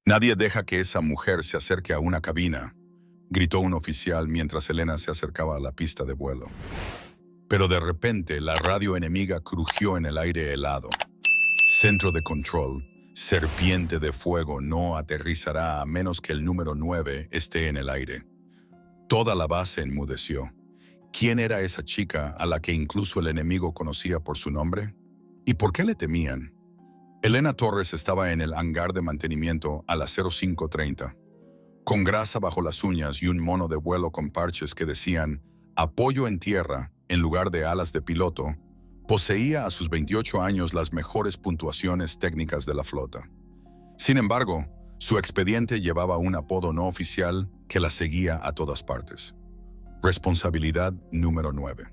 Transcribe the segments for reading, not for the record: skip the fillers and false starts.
Nadie deja que esa mujer se acerque a una cabina, gritó un oficial mientras Elena se acercaba a la pista de vuelo. Pero de repente la radio enemiga crujió en el aire helado. Centro de control, serpiente de fuego no aterrizará a menos que el número 9 esté en el aire. Toda la base enmudeció. ¿Quién era esa chica a la que incluso el enemigo conocía por su nombre? ¿Y por qué le temían? Elena Torres estaba en el hangar de mantenimiento a las 05:30, con grasa bajo las uñas y un mono de vuelo con parches que decían «Apoyo en tierra» en lugar de alas de piloto. Poseía a sus 28 años las mejores puntuaciones técnicas de la flota. Sin embargo, su expediente llevaba un apodo no oficial que la seguía a todas partes. Responsabilidad número 9.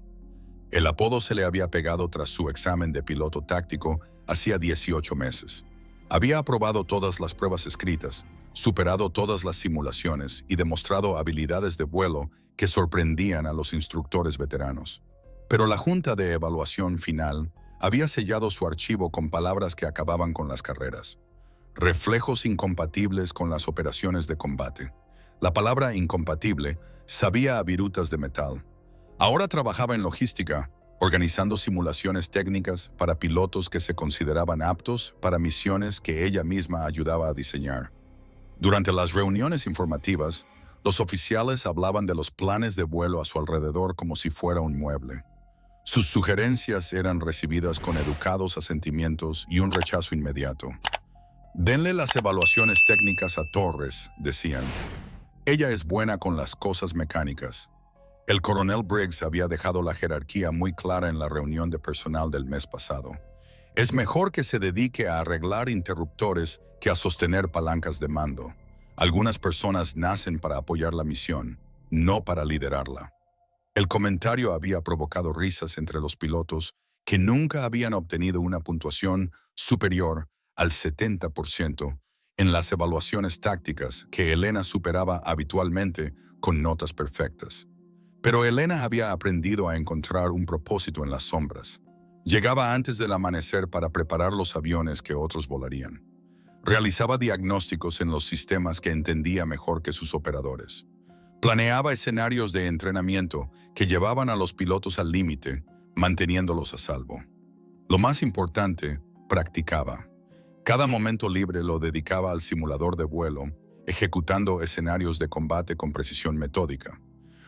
El apodo se le había pegado tras su examen de piloto táctico hacía 18 meses. Había aprobado todas las pruebas escritas, superado todas las simulaciones y demostrado habilidades de vuelo que sorprendían a los instructores veteranos. Pero la junta de evaluación final había sellado su archivo con palabras que acababan con las carreras. Reflejos incompatibles con las operaciones de combate. La palabra incompatible sabía a virutas de metal. Ahora trabajaba en logística, organizando simulaciones técnicas para pilotos que se consideraban aptos para misiones que ella misma ayudaba a diseñar. Durante las reuniones informativas, los oficiales hablaban de los planes de vuelo a su alrededor como si fuera un mueble. Sus sugerencias eran recibidas con educados asentimientos y un rechazo inmediato. «Denle las evaluaciones técnicas a Torres», decían. «Ella es buena con las cosas mecánicas». El coronel Briggs había dejado la jerarquía muy clara en la reunión de personal del mes pasado. Es mejor que se dedique a arreglar interruptores que a sostener palancas de mando. Algunas personas nacen para apoyar la misión, no para liderarla. El comentario había provocado risas entre los pilotos que nunca habían obtenido una puntuación superior al 70% en las evaluaciones tácticas que Elena superaba habitualmente con notas perfectas. Pero Elena había aprendido a encontrar un propósito en las sombras. Llegaba antes del amanecer para preparar los aviones que otros volarían. Realizaba diagnósticos en los sistemas que entendía mejor que sus operadores. Planeaba escenarios de entrenamiento que llevaban a los pilotos al límite, manteniéndolos a salvo. Lo más importante, practicaba. Cada momento libre lo dedicaba al simulador de vuelo, ejecutando escenarios de combate con precisión metódica.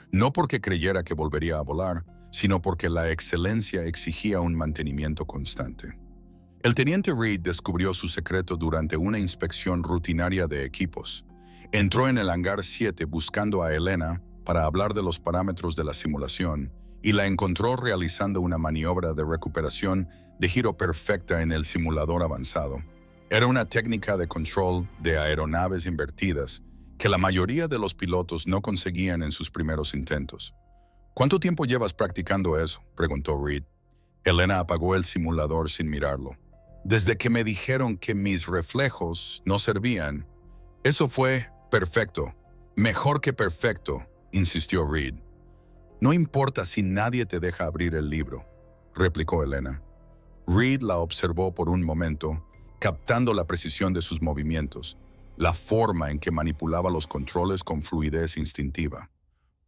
No porque creyera que volvería a volar, sino porque la excelencia exigía un mantenimiento constante. El teniente Reed descubrió su secreto durante una inspección rutinaria de equipos. Entró en el hangar 7 buscando a Elena para hablar de los parámetros de la simulación y la encontró realizando una maniobra de recuperación de giro perfecta en el simulador avanzado. Era una técnica de control de aeronaves invertidas que la mayoría de los pilotos no conseguían en sus primeros intentos. «¿Cuánto tiempo llevas practicando eso?», preguntó Reed. Elena apagó el simulador sin mirarlo. «Desde que me dijeron que mis reflejos no servían». «Eso fue perfecto, mejor que perfecto», insistió Reed. «No importa si nadie te deja abrir el libro», replicó Elena. Reed la observó por un momento, captando la precisión de sus movimientos, la forma en que manipulaba los controles con fluidez instintiva.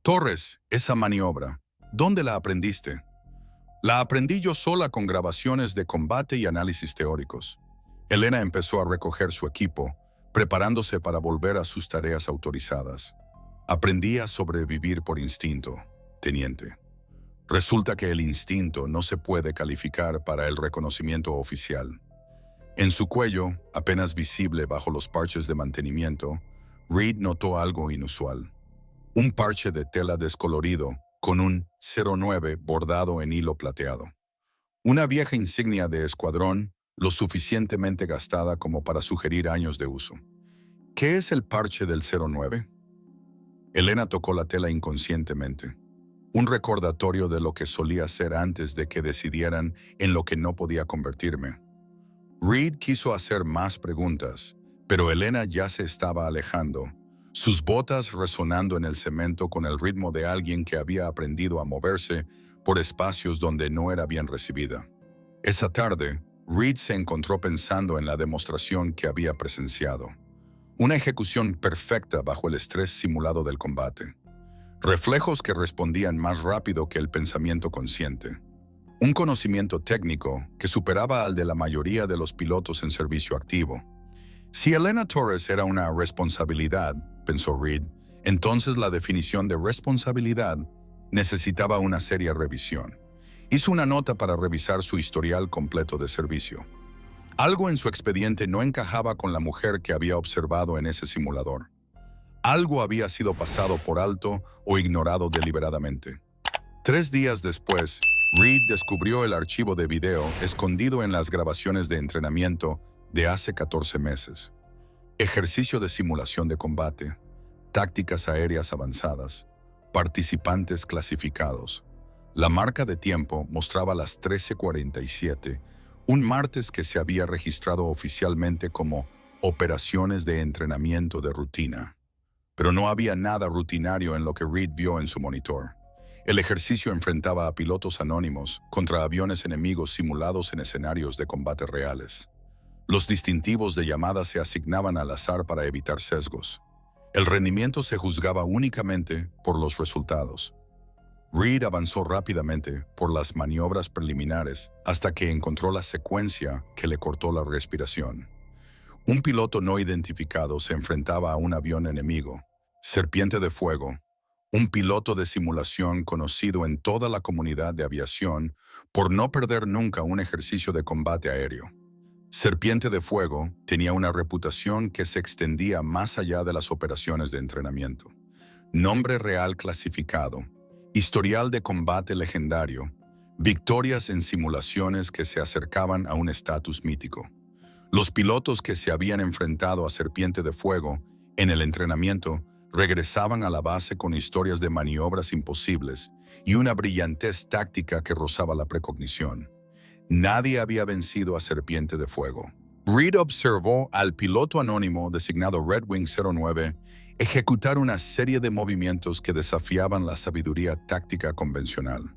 «Torres, esa maniobra, ¿dónde la aprendiste?» «La aprendí yo sola con grabaciones de combate y análisis teóricos». Elena empezó a recoger su equipo, preparándose para volver a sus tareas autorizadas. «Aprendí a sobrevivir por instinto, teniente. Resulta que el instinto no se puede calificar para el reconocimiento oficial». En su cuello, apenas visible bajo los parches de mantenimiento, Reed notó algo inusual. Un parche de tela descolorido con un 09 bordado en hilo plateado. Una vieja insignia de escuadrón lo suficientemente gastada como para sugerir años de uso. ¿Qué es el parche del 09? Elena tocó la tela inconscientemente. Un recordatorio de lo que solía ser antes de que decidieran en lo que no podía convertirme. Reed quiso hacer más preguntas, pero Elena ya se estaba alejando, sus botas resonando en el cemento con el ritmo de alguien que había aprendido a moverse por espacios donde no era bien recibida. Esa tarde, Reed se encontró pensando en la demostración que había presenciado. Una ejecución perfecta bajo el estrés simulado del combate. Reflejos que respondían más rápido que el pensamiento consciente. Un conocimiento técnico que superaba al de la mayoría de los pilotos en servicio activo. Si Elena Torres era una responsabilidad, pensó Reed, entonces la definición de responsabilidad necesitaba una seria revisión. Hizo una nota para revisar su historial completo de servicio. Algo en su expediente no encajaba con la mujer que había observado en ese simulador. Algo había sido pasado por alto o ignorado deliberadamente. 3 días después, Reed descubrió el archivo de video escondido en las grabaciones de entrenamiento de hace 14 meses. Ejercicio de simulación de combate, tácticas aéreas avanzadas, participantes clasificados. La marca de tiempo mostraba las 13:47, un martes que se había registrado oficialmente como operaciones de entrenamiento de rutina. Pero no había nada rutinario en lo que Reed vio en su monitor. El ejercicio enfrentaba a pilotos anónimos contra aviones enemigos simulados en escenarios de combate reales. Los distintivos de llamada se asignaban al azar para evitar sesgos. El rendimiento se juzgaba únicamente por los resultados. Reed avanzó rápidamente por las maniobras preliminares hasta que encontró la secuencia que le cortó la respiración. Un piloto no identificado se enfrentaba a un avión enemigo, Serpiente de Fuego, un piloto de simulación conocido en toda la comunidad de aviación por no perder nunca un ejercicio de combate aéreo. Serpiente de Fuego tenía una reputación que se extendía más allá de las operaciones de entrenamiento. Nombre real clasificado, historial de combate legendario, victorias en simulaciones que se acercaban a un estatus mítico. Los pilotos que se habían enfrentado a Serpiente de Fuego en el entrenamiento regresaban a la base con historias de maniobras imposibles y una brillantez táctica que rozaba la precognición. Nadie había vencido a Serpiente de Fuego. Reed observó al piloto anónimo designado Red Wing 09 ejecutar una serie de movimientos que desafiaban la sabiduría táctica convencional.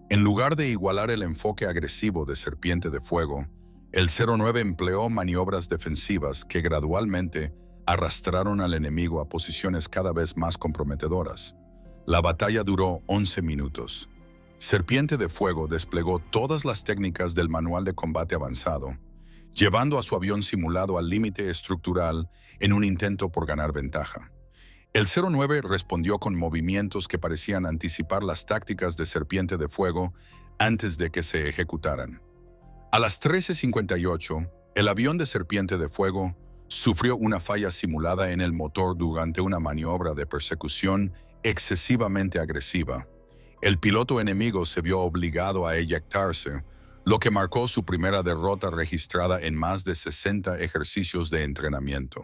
En lugar de igualar el enfoque agresivo de Serpiente de Fuego, el 09 empleó maniobras defensivas que gradualmente arrastraron al enemigo a posiciones cada vez más comprometedoras. La batalla duró 11 minutos. Serpiente de Fuego desplegó todas las técnicas del manual de combate avanzado, llevando a su avión simulado al límite estructural en un intento por ganar ventaja. El 09 respondió con movimientos que parecían anticipar las tácticas de Serpiente de Fuego antes de que se ejecutaran. A las 13:58, el avión de Serpiente de Fuego sufrió una falla simulada en el motor durante una maniobra de persecución excesivamente agresiva. El piloto enemigo se vio obligado a eyectarse, lo que marcó su primera derrota registrada en más de 60 ejercicios de entrenamiento.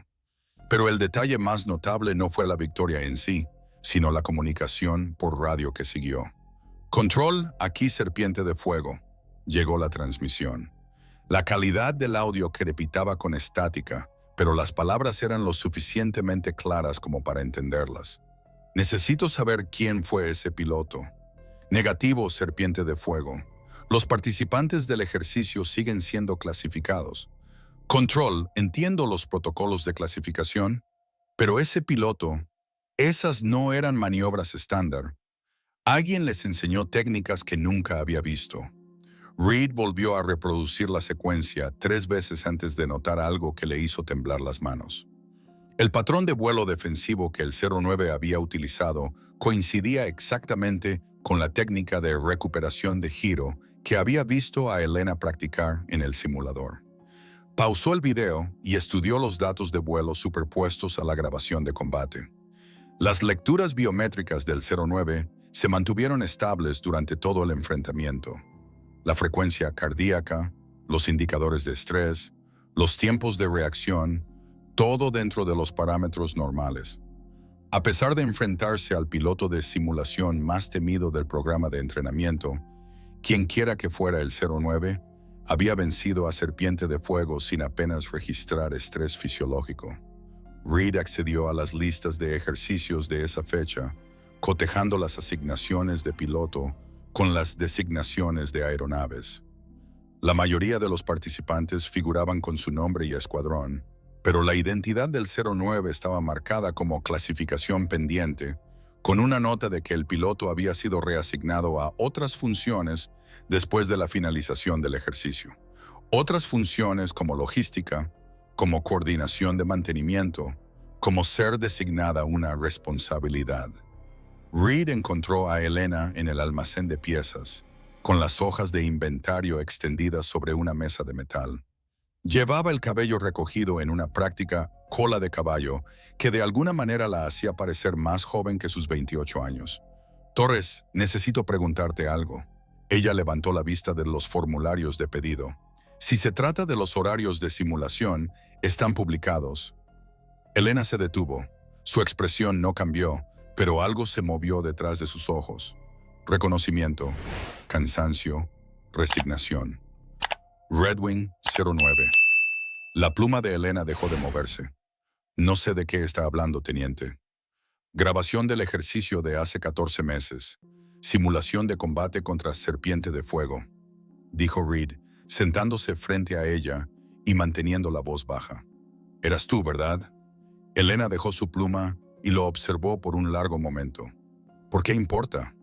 Pero el detalle más notable no fue la victoria en sí, sino la comunicación por radio que siguió. Control, aquí Serpiente de Fuego. Llegó la transmisión. La calidad del audio crepitaba con estática, pero las palabras eran lo suficientemente claras como para entenderlas. Necesito saber quién fue ese piloto. Negativo, Serpiente de Fuego. Los participantes del ejercicio siguen siendo clasificados. Control, entiendo los protocolos de clasificación, pero ese piloto, esas no eran maniobras estándar. Alguien les enseñó técnicas que nunca había visto. Reed volvió a reproducir la secuencia 3 veces antes de notar algo que le hizo temblar las manos. El patrón de vuelo defensivo que el 09 había utilizado coincidía exactamente con la técnica de recuperación de giro que había visto a Elena practicar en el simulador. Pausó el video y estudió los datos de vuelo superpuestos a la grabación de combate. Las lecturas biométricas del 09 se mantuvieron estables durante todo el enfrentamiento. La frecuencia cardíaca, los indicadores de estrés, los tiempos de reacción, todo dentro de los parámetros normales. A pesar de enfrentarse al piloto de simulación más temido del programa de entrenamiento, quienquiera que fuera el 09, había vencido a Serpiente de Fuego sin apenas registrar estrés fisiológico. Reed accedió a las listas de ejercicios de esa fecha, cotejando las asignaciones de piloto con las designaciones de aeronaves. La mayoría de los participantes figuraban con su nombre y escuadrón, pero la identidad del 09 estaba marcada como clasificación pendiente, con una nota de que el piloto había sido reasignado a otras funciones después de la finalización del ejercicio. Otras funciones como logística, como coordinación de mantenimiento, como ser designada una responsabilidad. Reed encontró a Elena en el almacén de piezas, con las hojas de inventario extendidas sobre una mesa de metal. Llevaba el cabello recogido en una práctica cola de caballo que de alguna manera la hacía parecer más joven que sus 28 años. Torres, necesito preguntarte algo. Ella levantó la vista de los formularios de pedido. Si se trata de los horarios de simulación, están publicados. Elena se detuvo. Su expresión no cambió, pero algo se movió detrás de sus ojos. Reconocimiento, cansancio, resignación. Redwing 09. La pluma de Elena dejó de moverse. No sé de qué está hablando, teniente. Grabación del ejercicio de hace 14 meses. Simulación de combate contra serpiente de fuego, dijo Reed, sentándose frente a ella y manteniendo la voz baja. Eras tú, ¿verdad? Elena dejó su pluma y lo observó por un largo momento. ¿Por qué importa?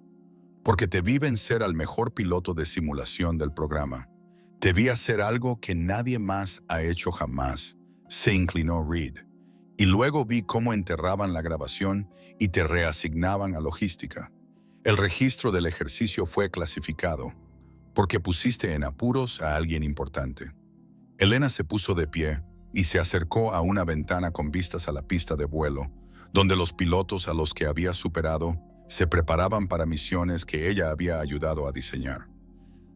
Porque te vi vencer al mejor piloto de simulación del programa. Te vi hacer algo que nadie más ha hecho jamás, se inclinó Reed. Y luego vi cómo enterraban la grabación y te reasignaban a logística. El registro del ejercicio fue clasificado, porque pusiste en apuros a alguien importante. Elena se puso de pie y se acercó a una ventana con vistas a la pista de vuelo, donde los pilotos a los que había superado se preparaban para misiones que ella había ayudado a diseñar.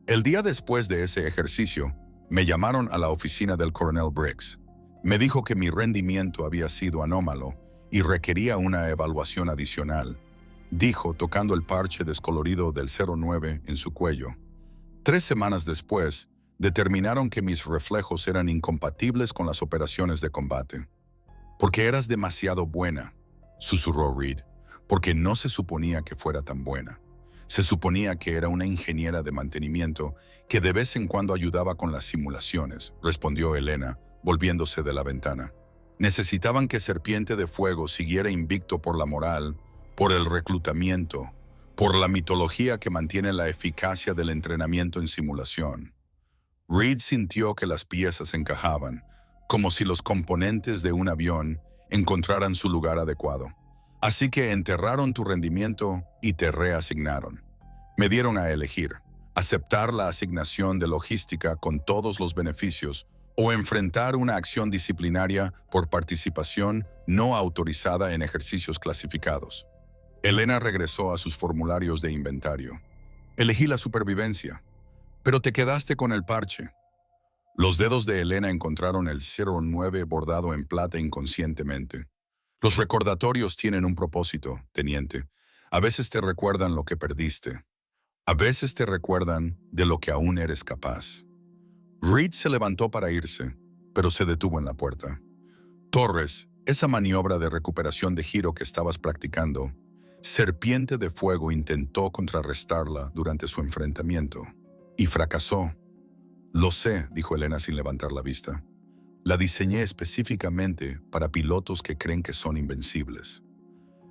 El día después de ese ejercicio, me llamaron a la oficina del coronel Briggs. Me dijo que mi rendimiento había sido anómalo y requería una evaluación adicional, dijo tocando el parche descolorido del 09 en su cuello. 3 semanas después, determinaron que mis reflejos eran incompatibles con las operaciones de combate. Porque eras demasiado buena, susurró Reed, porque no se suponía que fuera tan buena. Se suponía que era una ingeniera de mantenimiento que de vez en cuando ayudaba con las simulaciones, respondió Elena, volviéndose de la ventana. Necesitaban que Serpiente de Fuego siguiera invicto por la moral, por el reclutamiento, por la mitología que mantiene la eficacia del entrenamiento en simulación. Reed sintió que las piezas encajaban, como si los componentes de un avión encontraran su lugar adecuado. Así que enterraron tu rendimiento y te reasignaron. Me dieron a elegir, aceptar la asignación de logística con todos los beneficios o enfrentar una acción disciplinaria por participación no autorizada en ejercicios clasificados. Elena regresó a sus formularios de inventario. Elegí la supervivencia, pero te quedaste con el parche. Los dedos de Elena encontraron el 09 bordado en plata inconscientemente. Los recordatorios tienen un propósito, teniente. A veces te recuerdan lo que perdiste. A veces te recuerdan de lo que aún eres capaz. Reed se levantó para irse, pero se detuvo en la puerta. Torres, esa maniobra de recuperación de giro que estabas practicando, Serpiente de Fuego intentó contrarrestarla durante su enfrentamiento. Y fracasó. Lo sé, dijo Elena sin levantar la vista. La diseñé específicamente para pilotos que creen que son invencibles.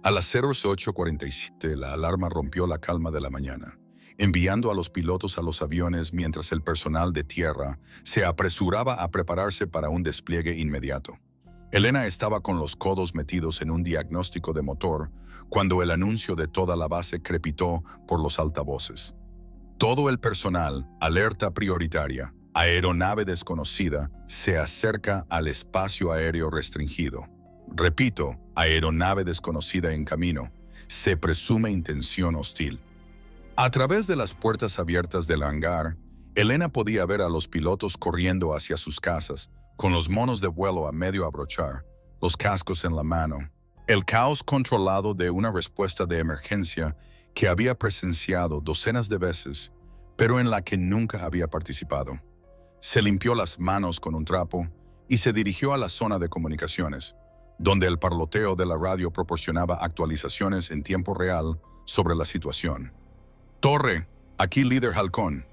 A las 08:47 la alarma rompió la calma de la mañana, enviando a los pilotos a los aviones mientras el personal de tierra se apresuraba a prepararse para un despliegue inmediato. Elena estaba con los codos metidos en un diagnóstico de motor cuando el anuncio de toda la base crepitó por los altavoces. Todo el personal, alerta prioritaria. Aeronave desconocida se acerca al espacio aéreo restringido. Repito, aeronave desconocida en camino. Se presume intención hostil. A través de las puertas abiertas del hangar, Elena podía ver a los pilotos corriendo hacia sus casas, con los monos de vuelo a medio abrochar, los cascos en la mano. El caos controlado de una respuesta de emergencia que había presenciado docenas de veces, pero en la que nunca había participado. Se limpió las manos con un trapo y se dirigió a la zona de comunicaciones, donde el parloteo de la radio proporcionaba actualizaciones en tiempo real sobre la situación. Torre, aquí líder Halcón.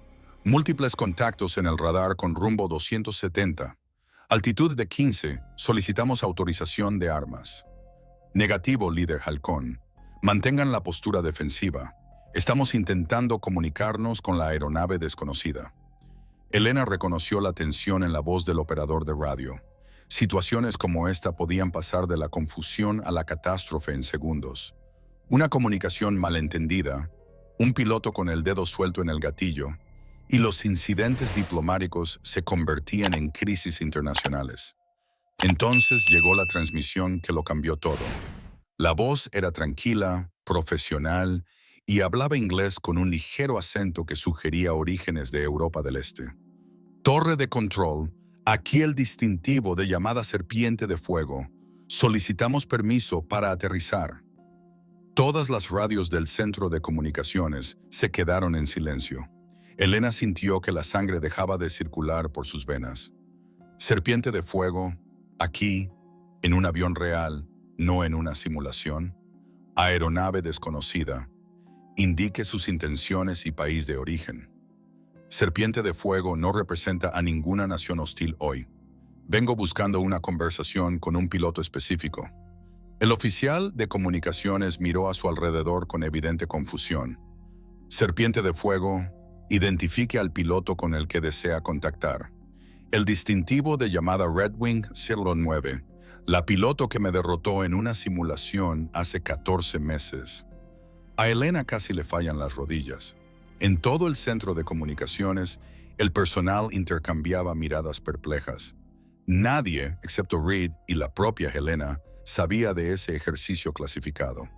Múltiples contactos en el radar con rumbo 270. Altitud de 15, solicitamos autorización de armas. Negativo, líder Halcón. Mantengan la postura defensiva. Estamos intentando comunicarnos con la aeronave desconocida. Elena reconoció la tensión en la voz del operador de radio. Situaciones como esta podían pasar de la confusión a la catástrofe en segundos. Una comunicación malentendida, un piloto con el dedo suelto en el gatillo, y los incidentes diplomáticos se convertían en crisis internacionales. Entonces llegó la transmisión que lo cambió todo. La voz era tranquila, profesional, y hablaba inglés con un ligero acento que sugería orígenes de Europa del Este. Torre de control, aquí el distintivo de llamada Serpiente de Fuego. Solicitamos permiso para aterrizar. Todas las radios del centro de comunicaciones se quedaron en silencio. Elena sintió que la sangre dejaba de circular por sus venas. Serpiente de Fuego, aquí, en un avión real, no en una simulación. Aeronave desconocida. Indique sus intenciones y país de origen. Serpiente de Fuego no representa a ninguna nación hostil hoy. Vengo buscando una conversación con un piloto específico. El oficial de comunicaciones miró a su alrededor con evidente confusión. Serpiente de Fuego, identifique al piloto con el que desea contactar. El distintivo de llamada Red Wing 09, la piloto que me derrotó en una simulación hace 14 meses. A Elena casi le fallan las rodillas. En todo el centro de comunicaciones, el personal intercambiaba miradas perplejas. Nadie, excepto Reed y la propia Helena, sabía de ese ejercicio clasificado.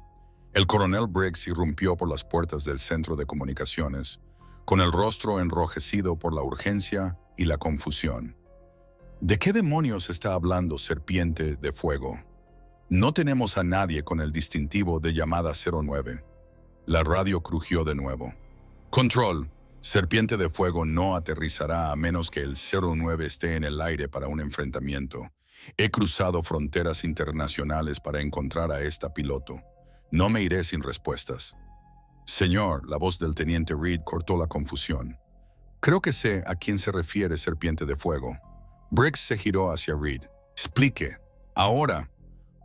El coronel Briggs irrumpió por las puertas del centro de comunicaciones, con el rostro enrojecido por la urgencia y la confusión. ¿De qué demonios está hablando Serpiente de Fuego? No tenemos a nadie con el distintivo de llamada 09. La radio crujió de nuevo. Control, Serpiente de Fuego no aterrizará a menos que el 09 esté en el aire para un enfrentamiento. He cruzado fronteras internacionales para encontrar a esta piloto. No me iré sin respuestas. Señor, la voz del teniente Reed cortó la confusión. Creo que sé a quién se refiere Serpiente de Fuego. Briggs se giró hacia Reed. Explique. Ahora.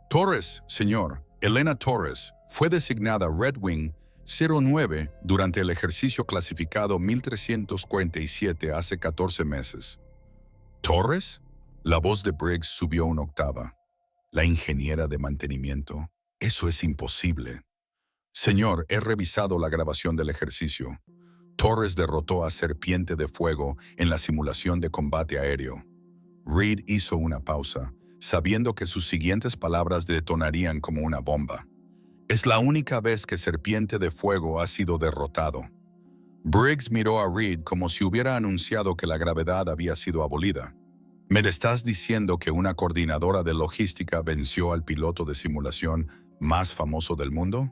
Torres, señor. Elena Torres fue designada Red Wing 09 durante el ejercicio clasificado 1347 hace 14 meses. ¿Torres? La voz de Briggs subió una octava. La ingeniera de mantenimiento. Eso es imposible. Señor, he revisado la grabación del ejercicio. Torres derrotó a Serpiente de Fuego en la simulación de combate aéreo. Reed hizo una pausa, sabiendo que sus siguientes palabras detonarían como una bomba. Es la única vez que Serpiente de Fuego ha sido derrotado. Briggs miró a Reed como si hubiera anunciado que la gravedad había sido abolida. ¿Me estás diciendo que una coordinadora de logística venció al piloto de simulación más famoso del mundo?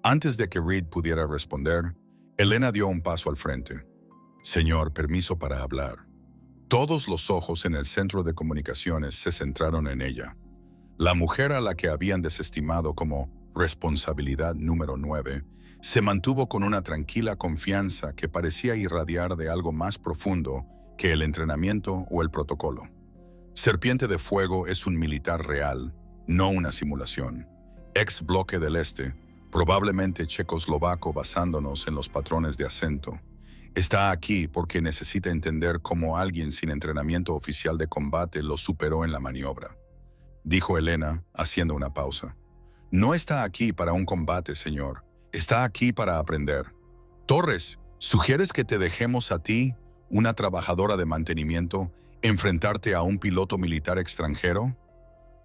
Antes de que Reed pudiera responder, Elena dio un paso al frente. Señor, permiso para hablar. Todos los ojos en el centro de comunicaciones se centraron en ella. La mujer a la que habían desestimado como responsabilidad número 9 se mantuvo con una tranquila confianza que parecía irradiar de algo más profundo que el entrenamiento o el protocolo. Serpiente de Fuego es un militar real, no una simulación. Ex bloque del Este, probablemente checoslovaco basándonos en los patrones de acento. Está aquí porque necesita entender cómo alguien sin entrenamiento oficial de combate lo superó en la maniobra. Dijo Elena, haciendo una pausa. No está aquí para un combate, señor. Está aquí para aprender. Torres, ¿sugieres que te dejemos a ti, una trabajadora de mantenimiento, enfrentarte a un piloto militar extranjero?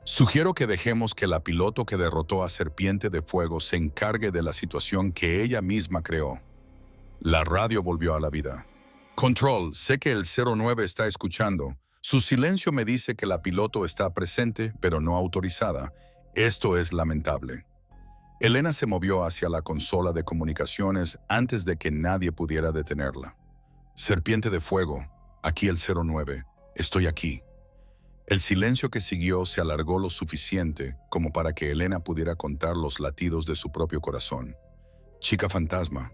Sugiero que dejemos que la piloto que derrotó a Serpiente de Fuego se encargue de la situación que ella misma creó. La radio volvió a la vida. Control, sé que el 09 está escuchando. Su silencio me dice que la piloto está presente, pero no autorizada. Esto es lamentable. Elena se movió hacia la consola de comunicaciones antes de que nadie pudiera detenerla. Serpiente de Fuego, aquí el 09. Estoy aquí. El silencio que siguió se alargó lo suficiente como para que Elena pudiera contar los latidos de su propio corazón. Chica fantasma.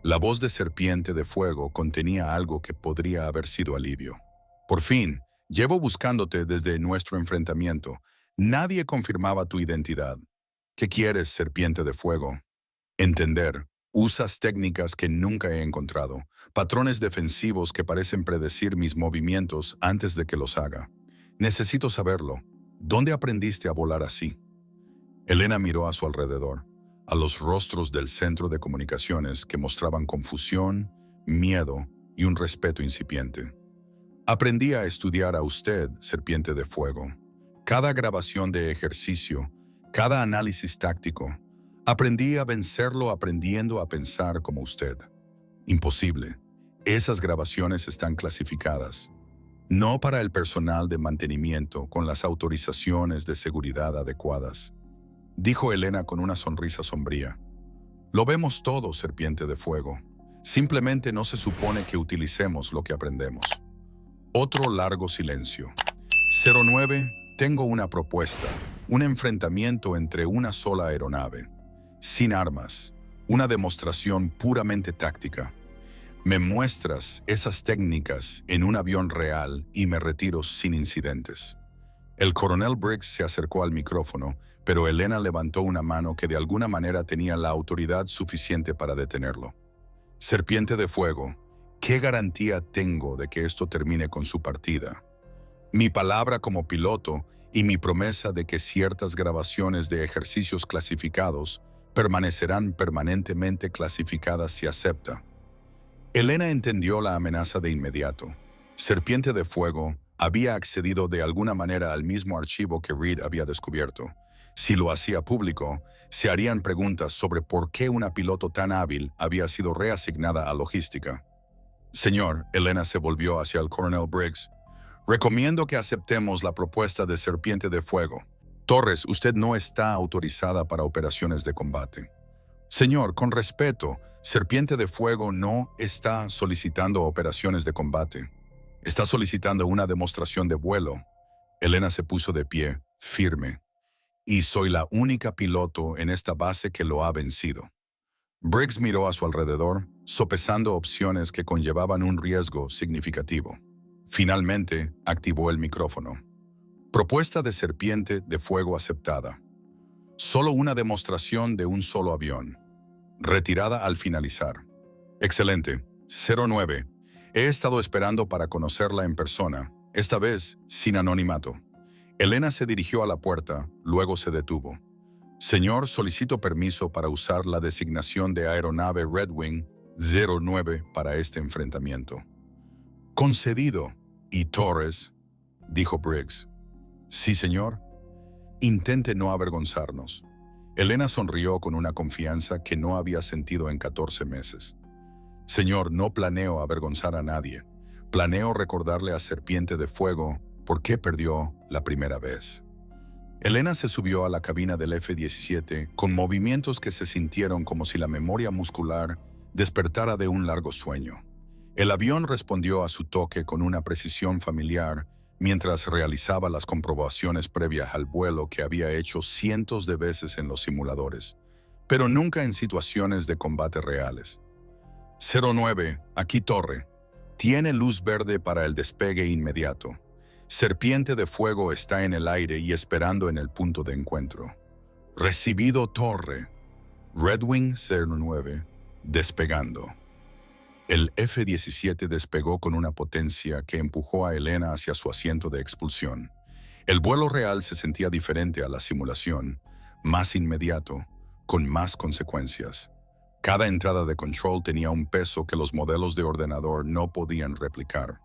La voz de Serpiente de Fuego contenía algo que podría haber sido alivio. Por fin, Llevo buscándote desde nuestro enfrentamiento. Nadie confirmaba tu identidad. ¿Qué quieres, serpiente de fuego? Entender. Usas técnicas que nunca he encontrado, patrones defensivos que parecen predecir mis movimientos antes de que los haga. Necesito saberlo. ¿Dónde aprendiste a volar así? Elena miró a su alrededor, a los rostros del centro de comunicaciones que mostraban confusión, miedo y un respeto incipiente. Aprendí a estudiar a usted, serpiente de fuego. Cada grabación de ejercicio, cada análisis táctico. Aprendí a vencerlo aprendiendo a pensar como usted. Imposible. Esas grabaciones están clasificadas. No para el personal de mantenimiento con las autorizaciones de seguridad adecuadas, dijo Elena con una sonrisa sombría. Lo vemos todo, serpiente de fuego. Simplemente no se supone que utilicemos lo que aprendemos. Otro largo silencio. 09, tengo una propuesta. Un enfrentamiento entre una sola aeronave. Sin armas. Una demostración puramente táctica. Me muestras esas técnicas en un avión real y me retiro sin incidentes. El coronel Briggs se acercó al micrófono, pero Elena levantó una mano que de alguna manera tenía la autoridad suficiente para detenerlo. Serpiente de fuego, ¿qué garantía tengo de que esto termine con su partida? Mi palabra como piloto y mi promesa de que ciertas grabaciones de ejercicios clasificados permanecerán permanentemente clasificadas si acepta. Elena entendió la amenaza de inmediato. Serpiente de fuego había accedido de alguna manera al mismo archivo que Reed había descubierto. Si lo hacía público, se harían preguntas sobre por qué una piloto tan hábil había sido reasignada a logística. Señor, Elena se volvió hacia el coronel Briggs. Recomiendo que aceptemos la propuesta de Serpiente de Fuego. Torres, usted no está autorizada para operaciones de combate. Señor, con respeto, Serpiente de Fuego no está solicitando operaciones de combate. Está solicitando una demostración de vuelo. Elena se puso de pie, firme. Y soy la única piloto en esta base que lo ha vencido. Briggs miró a su alrededor, sopesando opciones que conllevaban un riesgo significativo. Finalmente, activó el micrófono. Propuesta de Serpiente de Fuego aceptada. Solo una demostración de un solo avión. Retirada al finalizar. Excelente. 09. He estado esperando para conocerla en persona, esta vez sin anonimato. Elena se dirigió a la puerta, luego se detuvo. Señor, solicito permiso para usar la designación de aeronave Red Wing 09 para este enfrentamiento. Concedido. ¿Y Torres? Dijo Briggs. Sí, señor. Intente no avergonzarnos. Elena sonrió con una confianza que no había sentido en 14 meses. Señor, no planeo avergonzar a nadie. Planeo recordarle a Serpiente de Fuego por qué perdió la primera vez. Elena se subió a la cabina del F-17 con movimientos que se sintieron como si la memoria muscular despertara de un largo sueño. El avión respondió a su toque con una precisión familiar mientras realizaba las comprobaciones previas al vuelo que había hecho cientos de veces en los simuladores, pero nunca en situaciones de combate reales. 09, aquí Torre. Tiene luz verde para el despegue inmediato. Serpiente de Fuego está en el aire y esperando en el punto de encuentro. Recibido Torre. Red Wing 09, despegando. El F-17 despegó con una potencia que empujó a Elena hacia su asiento de expulsión. El vuelo real se sentía diferente a la simulación, más inmediato, con más consecuencias. Cada entrada de control tenía un peso que los modelos de ordenador no podían replicar.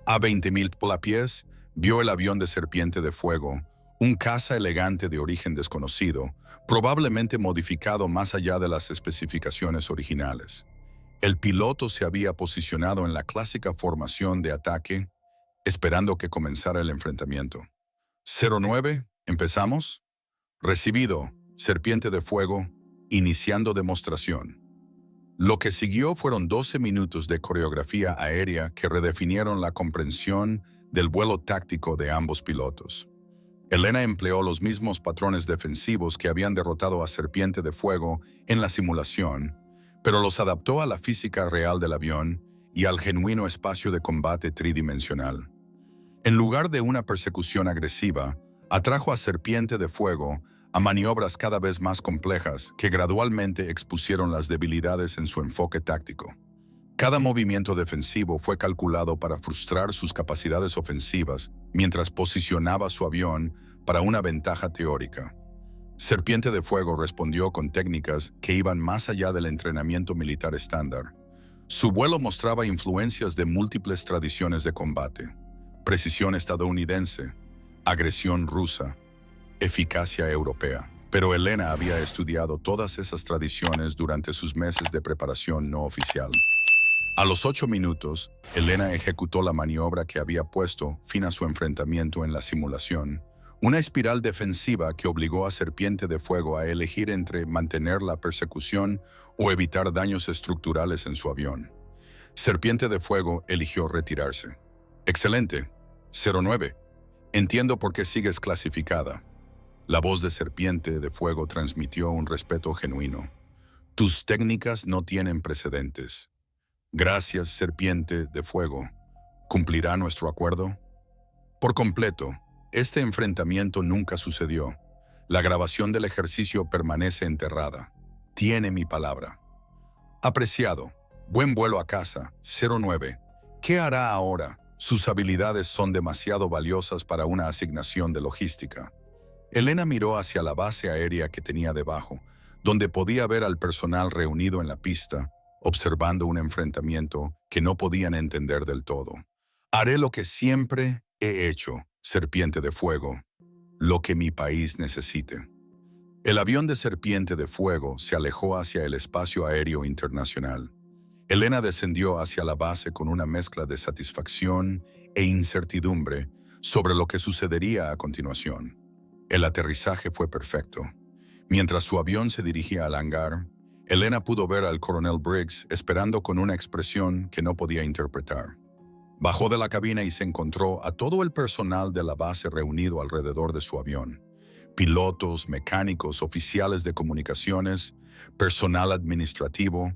A 20.000 pies, vio el avión de Serpiente de Fuego, un caza elegante de origen desconocido, probablemente modificado más allá de las especificaciones originales. El piloto se había posicionado en la clásica formación de ataque, esperando que comenzara el enfrentamiento. 09, ¿empezamos? Recibido, Serpiente de Fuego, iniciando demostración. Lo que siguió fueron 12 minutos de coreografía aérea que redefinieron la comprensión del vuelo táctico de ambos pilotos. Elena empleó los mismos patrones defensivos que habían derrotado a Serpiente de Fuego en la simulación, pero los adaptó a la física real del avión y al genuino espacio de combate tridimensional. En lugar de una persecución agresiva, atrajo a Serpiente de Fuego a maniobras cada vez más complejas que gradualmente expusieron las debilidades en su enfoque táctico. Cada movimiento defensivo fue calculado para frustrar sus capacidades ofensivas mientras posicionaba su avión para una ventaja teórica. Serpiente de Fuego respondió con técnicas que iban más allá del entrenamiento militar estándar. Su vuelo mostraba influencias de múltiples tradiciones de combate: precisión estadounidense, agresión rusa, eficacia europea. Pero Elena había estudiado todas esas tradiciones durante sus meses de preparación no oficial. A los 8 minutos, Elena ejecutó la maniobra que había puesto fin a su enfrentamiento en la simulación, una espiral defensiva que obligó a Serpiente de Fuego a elegir entre mantener la persecución o evitar daños estructurales en su avión. Serpiente de Fuego eligió retirarse. Excelente. 09. Entiendo por qué sigues clasificada. La voz de Serpiente de Fuego transmitió un respeto genuino. Tus técnicas no tienen precedentes. Gracias, Serpiente de Fuego. ¿Cumplirá nuestro acuerdo? Por completo. Este enfrentamiento nunca sucedió. La grabación del ejercicio permanece enterrada. Tiene mi palabra. Apreciado. Buen vuelo a casa. 09. ¿Qué hará ahora? Sus habilidades son demasiado valiosas para una asignación de logística. Elena miró hacia la base aérea que tenía debajo, donde podía ver al personal reunido en la pista, observando un enfrentamiento que no podían entender del todo. Haré lo que siempre he hecho, Serpiente de Fuego, lo que mi país necesite. El avión de Serpiente de Fuego se alejó hacia el espacio aéreo internacional. Elena descendió hacia la base con una mezcla de satisfacción e incertidumbre sobre lo que sucedería a continuación. El aterrizaje fue perfecto. Mientras su avión se dirigía al hangar, Elena pudo ver al coronel Briggs esperando con una expresión que no podía interpretar. Bajó de la cabina y se encontró a todo el personal de la base reunido alrededor de su avión. Pilotos, mecánicos, oficiales de comunicaciones, personal administrativo,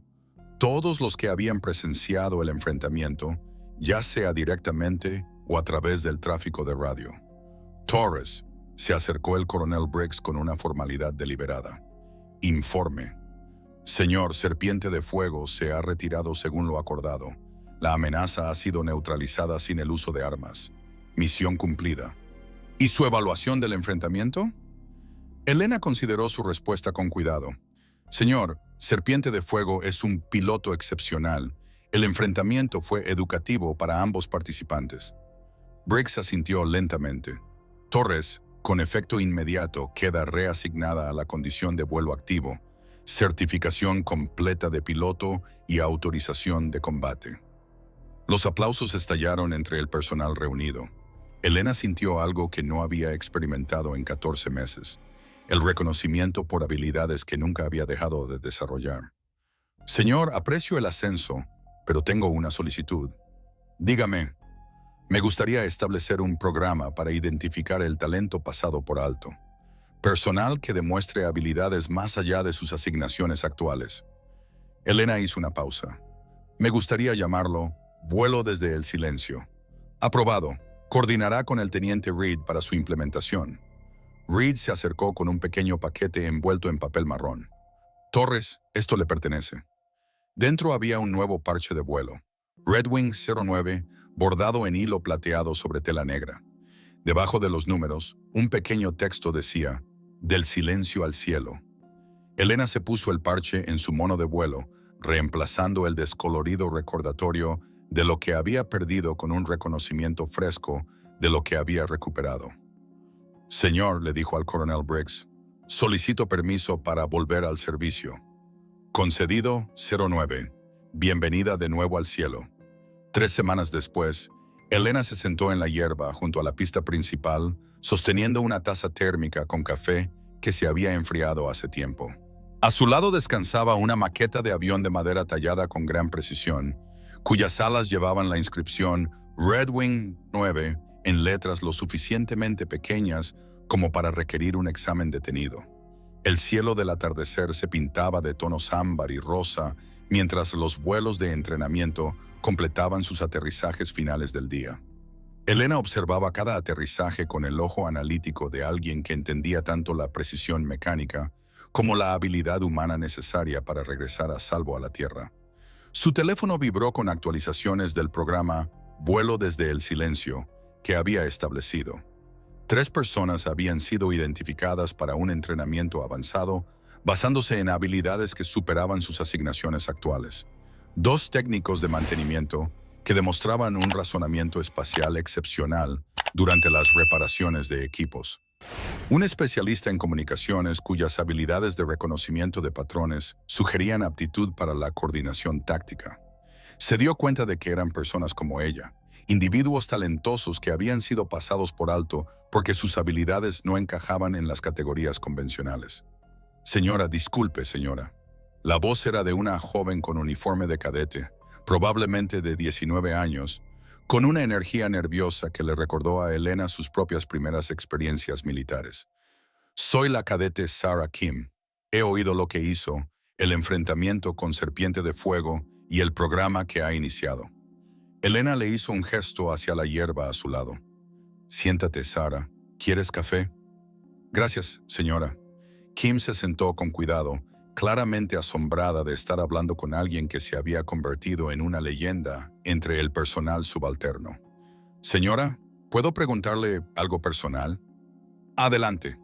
todos los que habían presenciado el enfrentamiento, ya sea directamente o a través del tráfico de radio. Torres, se acercó el coronel Briggs con una formalidad deliberada. Informe. Señor, Serpiente de Fuego se ha retirado según lo acordado. La amenaza ha sido neutralizada sin el uso de armas. Misión cumplida. ¿Y su evaluación del enfrentamiento? Elena consideró su respuesta con cuidado. Señor, Serpiente de Fuego es un piloto excepcional. El enfrentamiento fue educativo para ambos participantes. Briggs asintió lentamente. Torres, con efecto inmediato, queda reasignada a la condición de vuelo activo, certificación completa de piloto y autorización de combate. Los aplausos estallaron entre el personal reunido. Elena sintió algo que no había experimentado en 14 meses, el reconocimiento por habilidades que nunca había dejado de desarrollar. Señor, aprecio el ascenso, pero tengo una solicitud. Dígame. Me gustaría establecer un programa para identificar el talento pasado por alto. Personal que demuestre habilidades más allá de sus asignaciones actuales. Elena hizo una pausa. Me gustaría llamarlo vuelo desde el silencio. Aprobado. Coordinará con el teniente Reed para su implementación. Reed se acercó con un pequeño paquete envuelto en papel marrón. Torres, esto le pertenece. Dentro había un nuevo parche de vuelo. Red Wing 09, bordado en hilo plateado sobre tela negra. Debajo de los números, un pequeño texto decía, del silencio al cielo. Elena se puso el parche en su mono de vuelo, reemplazando el descolorido recordatorio de lo que había perdido con un reconocimiento fresco de lo que había recuperado. Señor, le dijo al coronel Briggs, solicito permiso para volver al servicio. Concedido 09. Bienvenida de nuevo al cielo. 3 semanas después, Elena se sentó en la hierba junto a la pista principal, sosteniendo una taza térmica con café que se había enfriado hace tiempo. A su lado descansaba una maqueta de avión de madera tallada con gran precisión, cuyas alas llevaban la inscripción Red Wing 9 en letras lo suficientemente pequeñas como para requerir un examen detenido. El cielo del atardecer se pintaba de tonos ámbar y rosa mientras los vuelos de entrenamiento completaban sus aterrizajes finales del día. Elena observaba cada aterrizaje con el ojo analítico de alguien que entendía tanto la precisión mecánica como la habilidad humana necesaria para regresar a salvo a la Tierra. Su teléfono vibró con actualizaciones del programa Vuelo desde el Silencio que había establecido. 3 personas habían sido identificadas para un entrenamiento avanzado basándose en habilidades que superaban sus asignaciones actuales. 2 técnicos de mantenimiento que demostraban un razonamiento espacial excepcional durante las reparaciones de equipos. Un especialista en comunicaciones cuyas habilidades de reconocimiento de patrones sugerían aptitud para la coordinación táctica. Se dio cuenta de que eran personas como ella, individuos talentosos que habían sido pasados por alto porque sus habilidades no encajaban en las categorías convencionales. Señora, disculpe, señora. La voz era de una joven con uniforme de cadete, probablemente de 19 años, con una energía nerviosa que le recordó a Elena sus propias primeras experiencias militares. Soy la cadete Sarah Kim. He oído lo que hizo, el enfrentamiento con Serpiente de Fuego y el programa que ha iniciado. Elena le hizo un gesto hacia la hierba a su lado. Siéntate, Sarah. ¿Quieres café? Gracias, señora. Kim se sentó con cuidado, claramente asombrada de estar hablando con alguien que se había convertido en una leyenda entre el personal subalterno. Señora, ¿puedo preguntarle algo personal? Adelante.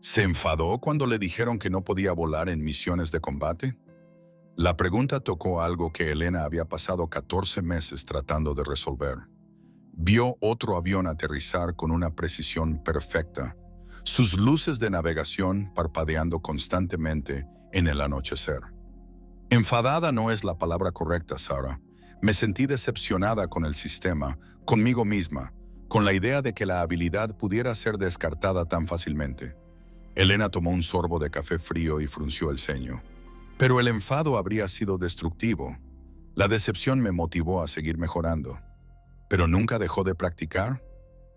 ¿Se enfadó cuando le dijeron que no podía volar en misiones de combate? La pregunta tocó algo que Elena había pasado 14 meses tratando de resolver. Vio otro avión aterrizar con una precisión perfecta, sus luces de navegación parpadeando constantemente en el anochecer. Enfadada no es la palabra correcta, Sarah. Me sentí decepcionada con el sistema, conmigo misma, con la idea de que la habilidad pudiera ser descartada tan fácilmente. Elena tomó un sorbo de café frío y frunció el ceño. Pero el enfado habría sido destructivo. La decepción me motivó a seguir mejorando. ¿Pero nunca dejó de practicar?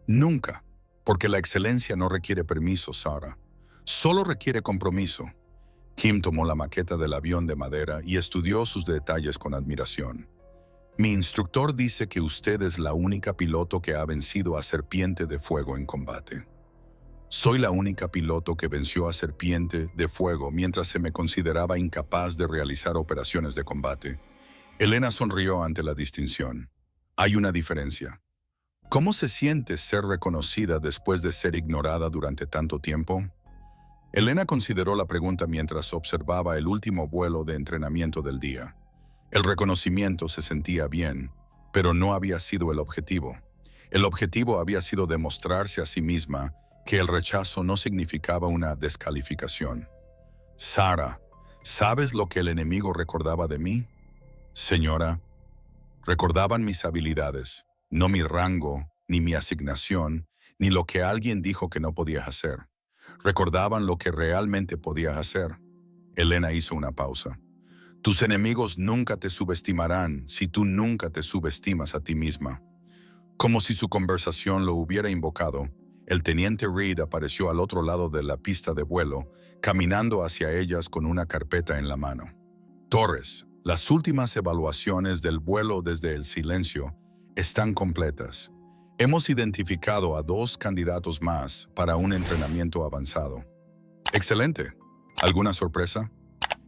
Nunca, porque la excelencia no requiere permiso, Sarah. Solo requiere compromiso. Kim tomó la maqueta del avión de madera y estudió sus detalles con admiración. Mi instructor dice que usted es la única piloto que ha vencido a Serpiente de Fuego en combate. Soy la única piloto que venció a Serpiente de Fuego mientras se me consideraba incapaz de realizar operaciones de combate. Elena sonrió ante la distinción. Hay una diferencia. ¿Cómo se siente ser reconocida después de ser ignorada durante tanto tiempo? Elena consideró la pregunta mientras observaba el último vuelo de entrenamiento del día. El reconocimiento se sentía bien, pero no había sido el objetivo. El objetivo había sido demostrarse a sí misma que el rechazo no significaba una descalificación. Sarah, ¿sabes lo que el enemigo recordaba de mí? Señora, recordaban mis habilidades, no mi rango, ni mi asignación, ni lo que alguien dijo que no podía hacer. Recordaban lo que realmente podía hacer. Elena hizo una pausa. Tus enemigos nunca te subestimarán si tú nunca te subestimas a ti misma. Como si su conversación lo hubiera invocado, el teniente Reed apareció al otro lado de la pista de vuelo, caminando hacia ellas con una carpeta en la mano. Torres, las últimas evaluaciones del vuelo desde el silencio están completas. Hemos identificado a 2 candidatos más para un entrenamiento avanzado. Excelente. ¿Alguna sorpresa?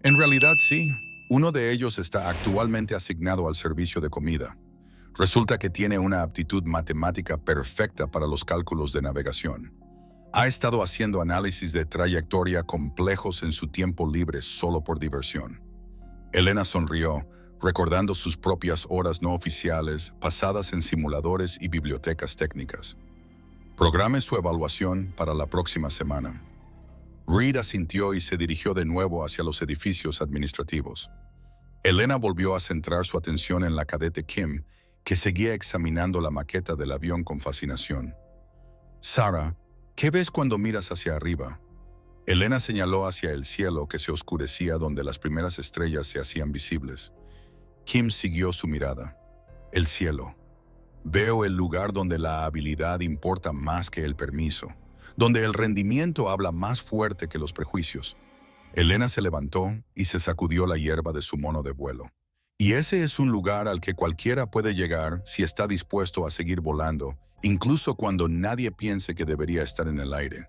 En realidad sí. Uno de ellos está actualmente asignado al servicio de comida. Resulta que tiene una aptitud matemática perfecta para los cálculos de navegación. Ha estado haciendo análisis de trayectoria complejos en su tiempo libre solo por diversión. Elena sonrió, recordando sus propias horas no oficiales pasadas en simuladores y bibliotecas técnicas. Programe su evaluación para la próxima semana. Reed asintió y se dirigió de nuevo hacia los edificios administrativos. Elena volvió a centrar su atención en la cadete Kim, que seguía examinando la maqueta del avión con fascinación. Sarah, ¿qué ves cuando miras hacia arriba? Elena señaló hacia el cielo que se oscurecía donde las primeras estrellas se hacían visibles. Kim siguió su mirada. El cielo. Veo el lugar donde la habilidad importa más que el permiso, donde el rendimiento habla más fuerte que los prejuicios. Elena se levantó y se sacudió la hierba de su mono de vuelo. Y ese es un lugar al que cualquiera puede llegar si está dispuesto a seguir volando incluso cuando nadie piense que debería estar en el aire.